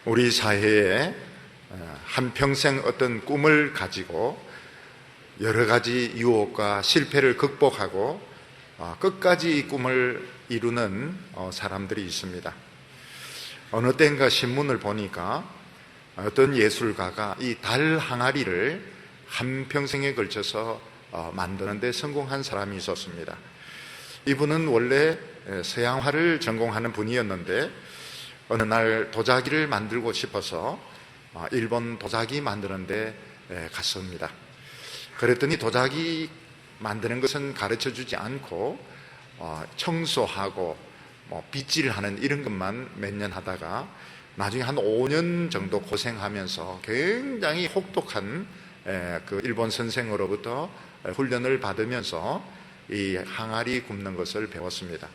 우리 사회에 한평생 어떤 꿈을 가지고 여러 가지 유혹과 실패를 극복하고 끝까지 이 꿈을 이루는 사람들이 있습니다. 어느 때인가 신문을 보니까 어떤 예술가가 이 달 항아리를 한평생에 걸쳐서 만드는 데 성공한 사람이 있었습니다. 이분은 원래 서양화를 전공하는 분이었는데 어느 날 도자기를 만들고 싶어서 일본 도자기 만드는 데 갔습니다. 그랬더니 도자기 만드는 것은 가르쳐 주지 않고 청소하고 빗질하는 이런 것만 몇 년 하다가 나중에 한 5년 정도 고생하면서 굉장히 혹독한 그 일본 선생으로부터 훈련을 받으면서 이 항아리 굽는 것을 배웠습니다.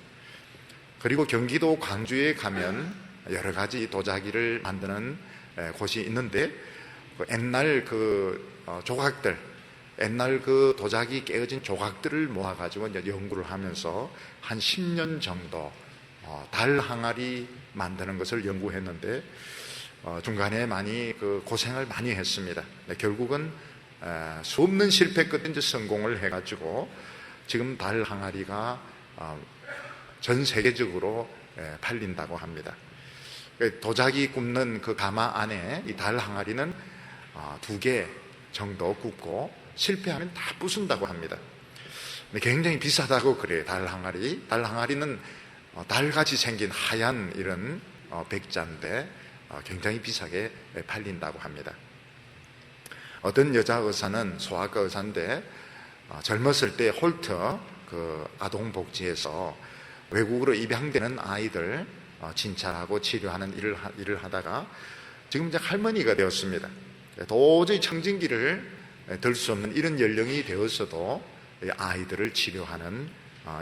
그리고 경기도 광주에 가면 여러 가지 도자기를 만드는 곳이 있는데 옛날 조각들, 옛날 그 도자기 깨어진 조각들을 모아가지고 이제 연구를 하면서 한 10년 정도 달 항아리 만드는 것을 연구했는데 중간에 많이 고생을 많이 했습니다. 결국은 수없는 실패 끝에 이제 성공을 해가지고 지금 달 항아리가 전 세계적으로 팔린다고 합니다. 도자기 굽는 그 가마 안에 이 달 항아리는 2개 정도 굽고 실패하면 다 부순다고 합니다. 굉장히 비싸다고 그래요. 달 항아리. 달 항아리는 달같이 생긴 하얀 이런 백자인데 굉장히 비싸게 팔린다고 합니다. 어떤 여자 의사는 소아과 의사인데 젊었을 때 홀터 그 아동복지에서 외국으로 입양되는 아이들 진찰하고 치료하는 일을 하다가 지금 이제 할머니가 되었습니다. 도저히 청진기를 들 수 없는 이런 연령이 되었어도 아이들을 치료하는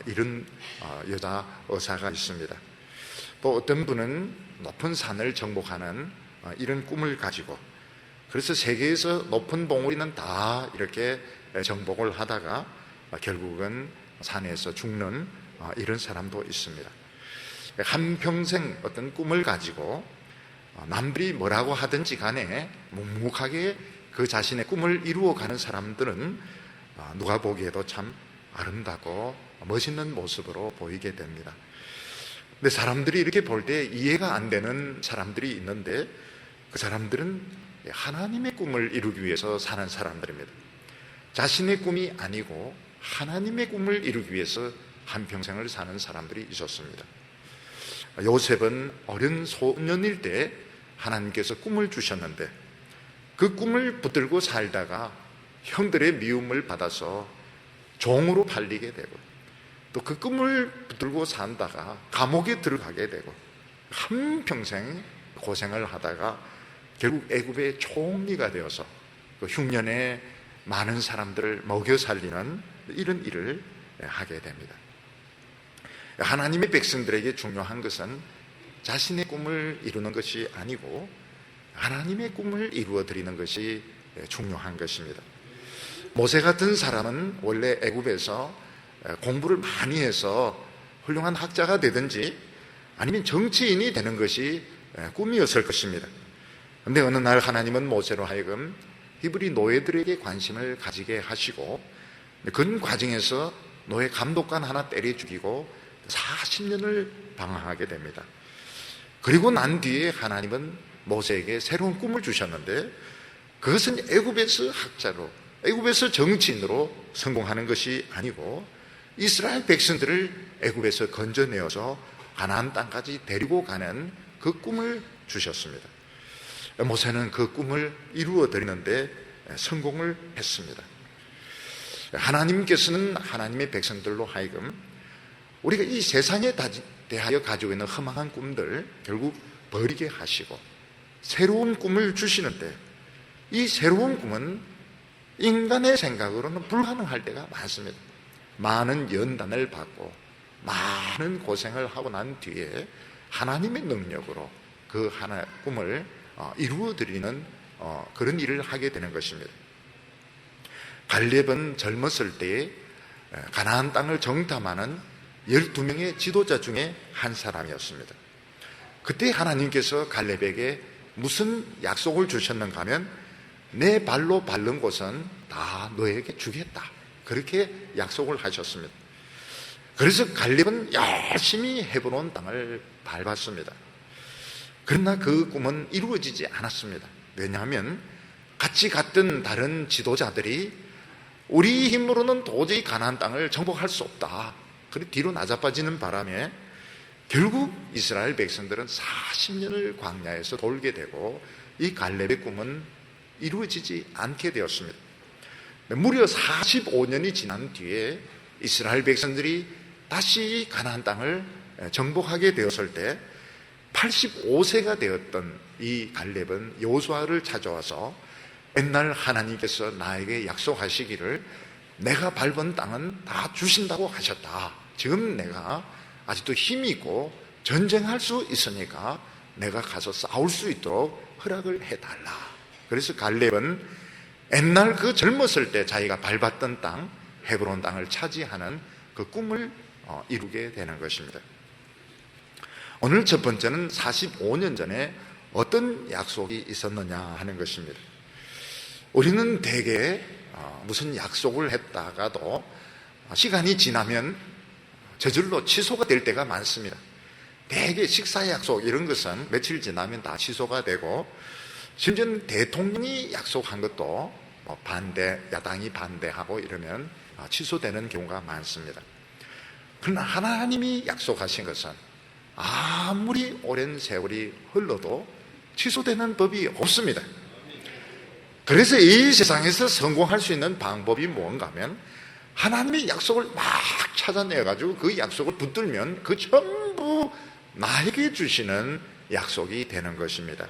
이런 여자 의사가 있습니다. 또 어떤 분은 높은 산을 정복하는 이런 꿈을 가지고 그래서 세계에서 높은 봉우리는 다 이렇게 정복을 하다가 결국은 산에서 죽는 이런 사람도 있습니다. 한평생 어떤 꿈을 가지고 남들이 뭐라고 하든지 간에 묵묵하게 그 자신의 꿈을 이루어가는 사람들은 누가 보기에도 참 아름답고 멋있는 모습으로 보이게 됩니다. 근데 사람들이 이렇게 볼 때 이해가 안 되는 사람들이 있는데 그 사람들은 하나님의 꿈을 이루기 위해서 사는 사람들입니다. 자신의 꿈이 아니고 하나님의 꿈을 이루기 위해서 한평생을 사는 사람들이 있었습니다. 요셉은 어린 소년일 때 하나님께서 꿈을 주셨는데 그 꿈을 붙들고 살다가 형들의 미움을 받아서 종으로 팔리게 되고 또 그 꿈을 붙들고 산다가 감옥에 들어가게 되고 한평생 고생을 하다가 결국 애굽의 총리가 되어서 그 흉년에 많은 사람들을 먹여 살리는 이런 일을 하게 됩니다. 하나님의 백성들에게 중요한 것은 자신의 꿈을 이루는 것이 아니고 하나님의 꿈을 이루어 드리는 것이 중요한 것입니다. 모세 같은 사람은 원래 애굽에서 공부를 많이 해서 훌륭한 학자가 되든지 아니면 정치인이 되는 것이 꿈이었을 것입니다. 그런데 어느 날 하나님은 모세로 하여금 히브리 노예들에게 관심을 가지게 하시고 그 과정에서 노예 감독관 하나 때려 죽이고 40년을 방황하게 됩니다. 그리고 난 뒤에 하나님은 모세에게 새로운 꿈을 주셨는데 그것은 애굽에서 학자로, 애굽에서 정치인으로 성공하는 것이 아니고 이스라엘 백성들을 애굽에서 건져내어서 가나안 땅까지 데리고 가는 그 꿈을 주셨습니다. 모세는 그 꿈을 이루어 드리는데 성공을 했습니다. 하나님께서는 하나님의 백성들로 하여금 우리가 이 세상에 대하여 가지고 있는 허망한 꿈들 결국 버리게 하시고 새로운 꿈을 주시는데 이 새로운 꿈은 인간의 생각으로는 불가능할 때가 많습니다. 많은 연단을 받고 많은 고생을 하고 난 뒤에 하나님의 능력으로 그 하나의 꿈을 이루어 드리는 그런 일을 하게 되는 것입니다. 갈렙은 젊었을 때에 가나안 땅을 정탐하는 12명의 지도자 중에 한 사람이었습니다. 그때 하나님께서 갈렙에게 무슨 약속을 주셨는가 하면 내 발로 밟는 곳은 다 너에게 주겠다, 그렇게 약속을 하셨습니다. 그래서 갈렙은 열심히 헤브론 땅을 밟았습니다. 그러나 그 꿈은 이루어지지 않았습니다. 왜냐하면 같이 갔던 다른 지도자들이 우리 힘으로는 도저히 가나안 땅을 정복할 수 없다, 그리고 뒤로 나자빠지는 바람에 결국 이스라엘 백성들은 40년을 광야에서 돌게 되고 이 갈렙의 꿈은 이루어지지 않게 되었습니다. 무려 45년이 지난 뒤에 이스라엘 백성들이 다시 가나안 땅을 정복하게 되었을 때 85세가 되었던 이 갈렙은 여호수아를 찾아와서 옛날 하나님께서 나에게 약속하시기를 내가 밟은 땅은 다 주신다고 하셨다. 지금 내가 아직도 힘이 있고 전쟁할 수 있으니까 내가 가서 싸울 수 있도록 허락을 해달라. 그래서 갈렙은 옛날 그 젊었을 때 자기가 밟았던 땅, 헤브론 땅을 차지하는 그 꿈을 이루게 되는 것입니다. 오늘 첫 번째는 45년 전에 어떤 약속이 있었느냐 하는 것입니다. 우리는 대개 무슨 약속을 했다가도 시간이 지나면 저절로 취소가 될 때가 많습니다. 대개 식사 약속 이런 것은 며칠 지나면 다 취소가 되고, 심지어는 대통령이 약속한 것도 야당이 반대하고 이러면 취소되는 경우가 많습니다. 그러나 하나님이 약속하신 것은 아무리 오랜 세월이 흘러도 취소되는 법이 없습니다. 그래서 이 세상에서 성공할 수 있는 방법이 뭔가 하면 하나님의 약속을 막 찾아내가지고 그 약속을 붙들면 그 전부 나에게 주시는 약속이 되는 것입니다.